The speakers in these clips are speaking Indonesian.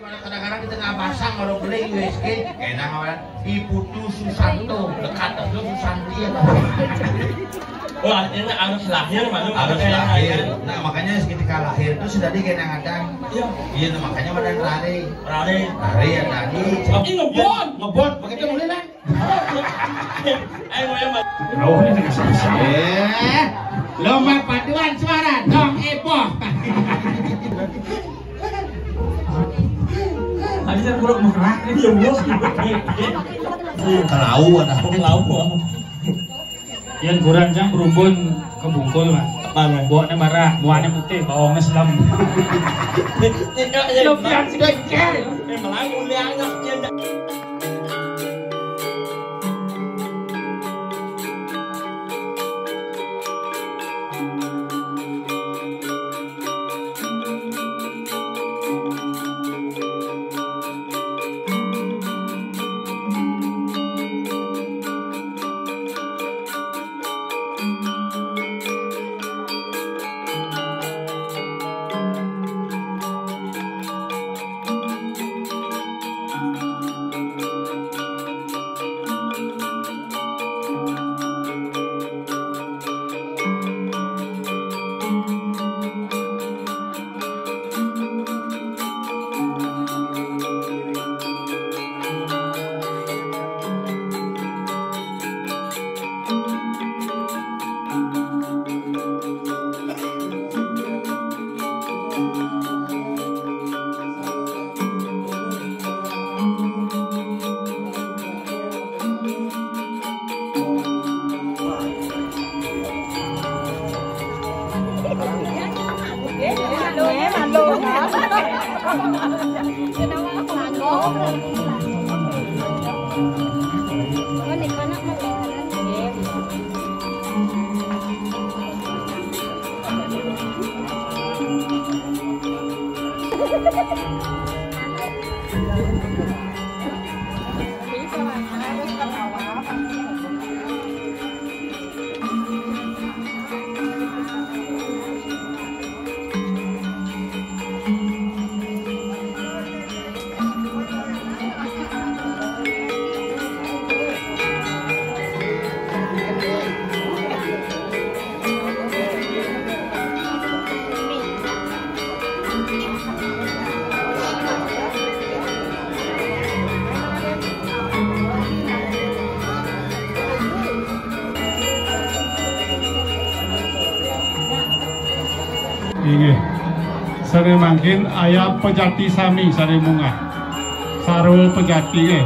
kadang-kadang kita nggak pasang kalau beli USG enak awalnya Iputu Susanto dekat itu Susanti ya. Oh artinya harus lahir malu Harus lahir. Nah makanya ketika lahir itu sudah kadang-kadang iya makanya badan lari ya tadi ngebon begitu mulai lah. Oh ini tengah selesai. Lomba paduan suara dong Epoh. Ada kurang merak ini ya bos. Kelauan aku Yang kurang jam berumbun kebungkul mas. Bawanya marah, buahnya putih, bawangnya selam. Tidak yang sudah care. Memang uliannya. Inge, sare mangkin ayah pejati sami sare munga, sarul pejati ke.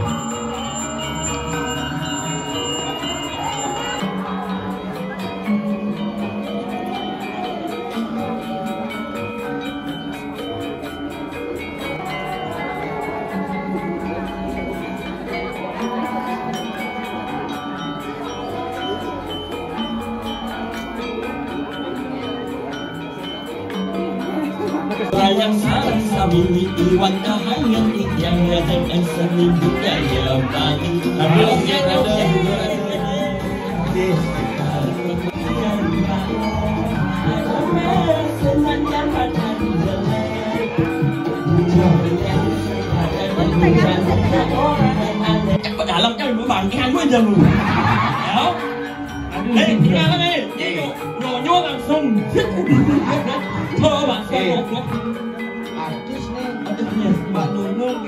Yang sarang samili iwan kahangan yang ngadang ang samil budaya Bali. Dalam kan membangkang gue jamu. Ya. Tinggal nih. Nyonya langsung. Coba saya artis nih Mbak Nunung.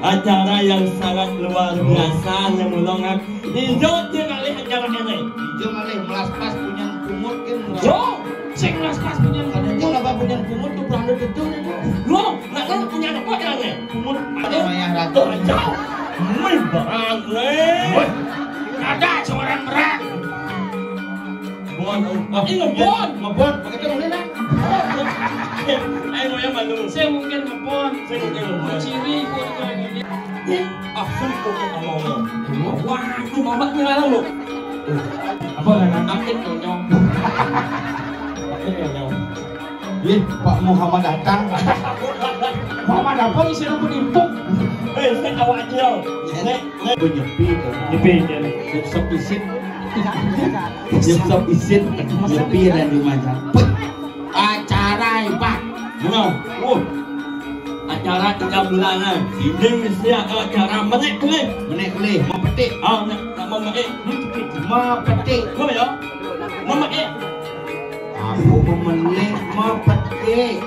Acara yang sangat luar biasa yang mulongan. Hijau dia kali acara ini. hijau malih melas pas punya kumut kan. Jo, sing melas pas punya Kadang apa punya kumut tuh beranda itu. Lo, nak kan punya apa kan nih? Kumut Ada mayang ratu. Jauh. Berat nih. Ada seorang berat. Ngebon, begitu mulai lah. Ayo yang malu. Saya mungkin ngepon, Saya mungkin ngepon. ciri ini. Sumpah kita ngomong. Wah, itu mamat ngarang lo. Apa kan? Akin nyong. Akin nyong. Ih, Pak Muhammad datang. Muhammad apa isi rambut impuk? Saya awak aja. Nek, Penyepi tuh. Nyepi ya. Sop isin. Sop isin. Nyepi dan di mana? Acara hebat. Acara 3 bulanan. Ini mesti acara menek kelih. Menek kelih, mepetik. Nak memetik. Mepetik. Kau ya? Memetik. Aku memetik, mepetik.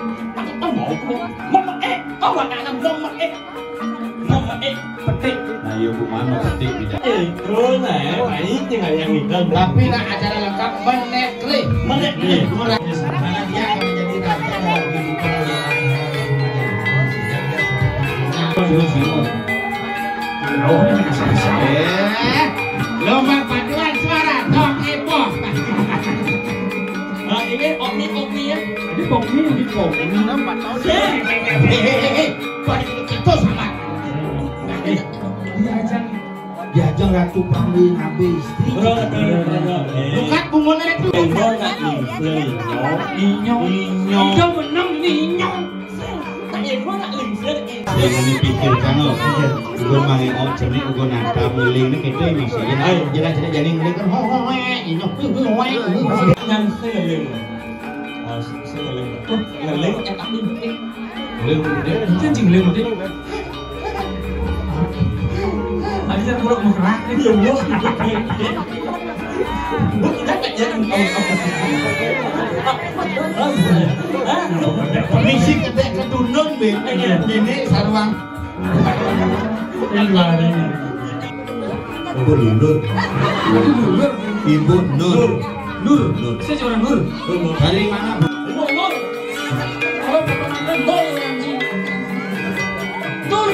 Kau mau aku memetik. Kau nak memetik. Memetik, petik. Nah, iya bu, mana petik tidak? Kau nak, ini tinggal yang ini. Tapi nak acara lengkap menek kelih. Menek kelih. Karena dia akan menjadi raja dalam kehidupan lomba paduan suara dong heboh. Ini okni ya. Ini pokmi nampak tahu. Kau itu sama. Diajeng Ratu Pangling habis. Bukan bungonya itu. Ninyo menang ninyo. Jangan dipikirkan loh. Gue mangi cernik gue nanta miling ini kita masih jalan jadi miling kan Yang seling. Seling yang tak dibikin. Kencing lem deh. Ada buruk merah ini loh. Kita tak jadi misi kedek kedunun be. Ini sarwang. Ibu Nur. Ibu Nur. Nur. Saya cuma Nur. Dari mana? Nur. Kalau pemandangan Nur anjing. Nur.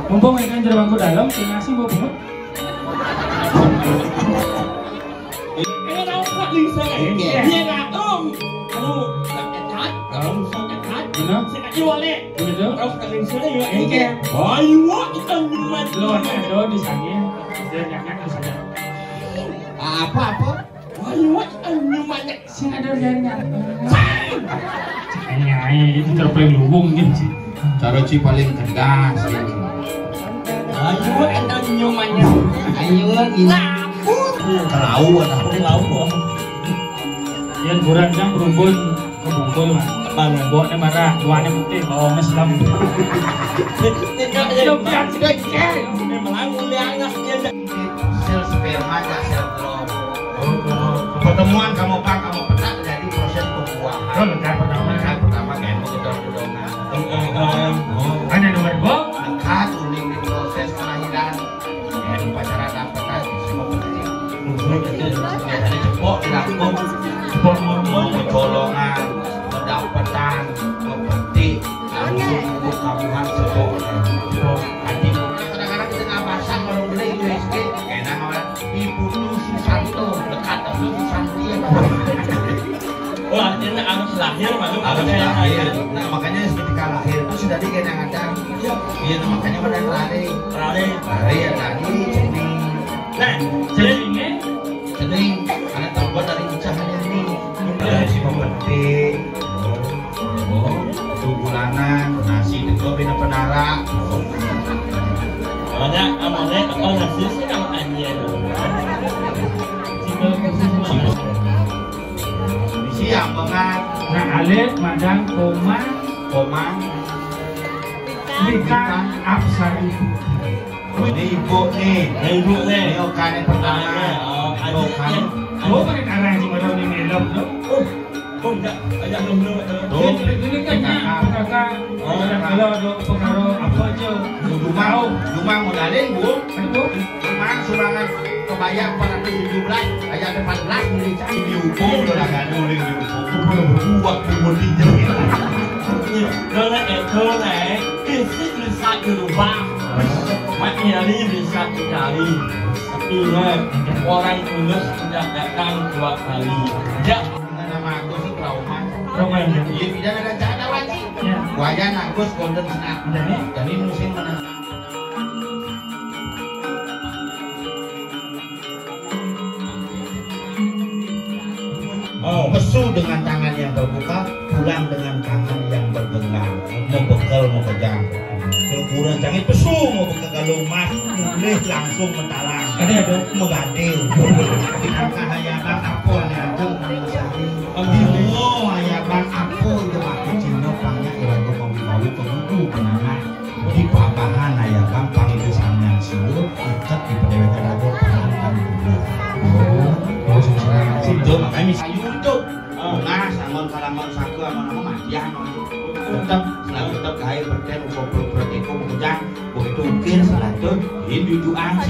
Mumpung ikan jerawangku dalam, si nasi mau bungut. Ini tahu tak bisa kan? Dia nak Mana? saya jual ni. Begitu? Kalau tak bisa ni, ayo kita nyumat. Lo ada di sana. Dia nyanyi di sana. Apa? Ayo kita nyumat. Sing ada nyanyi. Nyanyi itu terpaling lubung gitu. Cara Ci paling kedas. Ayo kita nyumatnya. Ayo ini. Tahu. Yang kurang jang berumpun kebungkul mah. Bawanya marah, luarnya putih, bawangnya selam. Sel sperma dan sel telur. Pertemuan kamu pak, kamu pernah terjadi proses pembuahan. Lekat pertama kayak gedor-gedongan. Hanya nomor 2. Lekat uling di proses kelahiran. Yang upacara dapatan semua penting. Biasanya cepok dilakukan. Cepok ngomong, golongan. Pendapatan, pepetik, langsung untuk kabuhan sebok. Hati kadang-kadang kita nggak pasang orang beli USG, enak orang Ibu Susanto dekat dengan Susanti. Wah, ini harus lahir, harus lahir. Nah makanya ketika lahir itu sudah digenang-genang. Iya, makanya pada lari ya tadi cening. Nah, cening, karena terbuat dari ucapan ini. Si pepetik. Bulanan nasi itu bina penara. Amalnya kalau nasi sih nama anjir. Siang banget. Nah alif, madang, koma, bintang, absari. Ini ibu nih. Ini okan yang pertama. Okan. Oh, pakai karang sih madang ini melok tuh. Enggak, ada belum. Ini kan kakak. Kalau ada pengaruh apa aja. Dumang modalin bu. Itu Dumang sumbangan kebayang 417 ayat 14 milicar dihukum udah gak nuling dihukum. Buat bumbu tinjau. Đó là em thơ này. musik bisa dirubah, materi bisa dicari. Ingat, orang tulus tidak datang 2 kali. Ya, nama aku sih trauma. Trauma ya? Iya, tidak ada cara lagi. Wajan Agus Golden Snap. Dan ini musim menang. Pesu dengan tangan yang terbuka, pulang dengan tangan yang bergenggam. Mau bekal, mau kejang. Kurang canggih pesu, mau bekal galung mas, mulih langsung mentalang. Ada megadil. Angka hayaban apa yang ada menyesali. Oh, hayaban apa itu aku cina pangnya irago pembawi pengudu penangan. Di papahan hayaban panggil sangan siul, ikat di pendewekan rago penangan dulu. Oh, susah. Situ makanya misalnya YouTube. Nah, sangon kalamon saku amon matian. Tetap tetap gaya berten upo-upo kejang begitu ukir selanjut ini duduan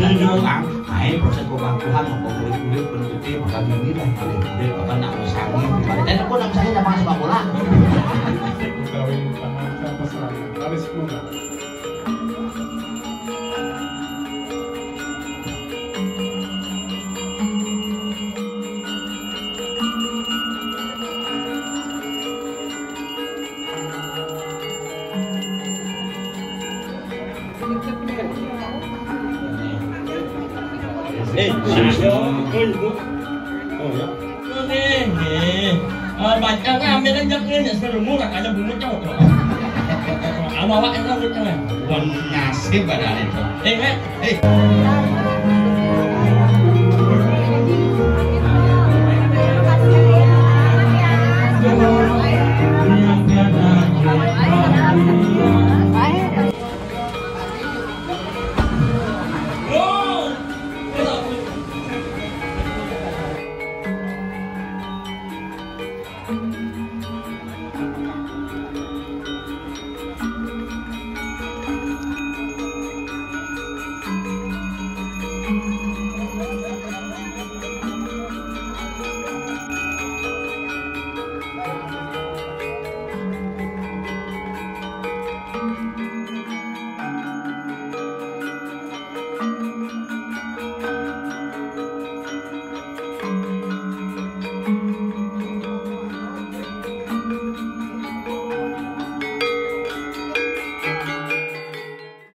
main proses pembangkuan kulit pencuci maka gini lah kulit apa nak misalnya dan aku nak misalnya sama sepak bola kawin tangan apa serang habis muda. Baca kan ambil kan jaknya seluruh ada bunyi cowok. Awak yang tahu kan? Bukan nasib pada itu. Kan?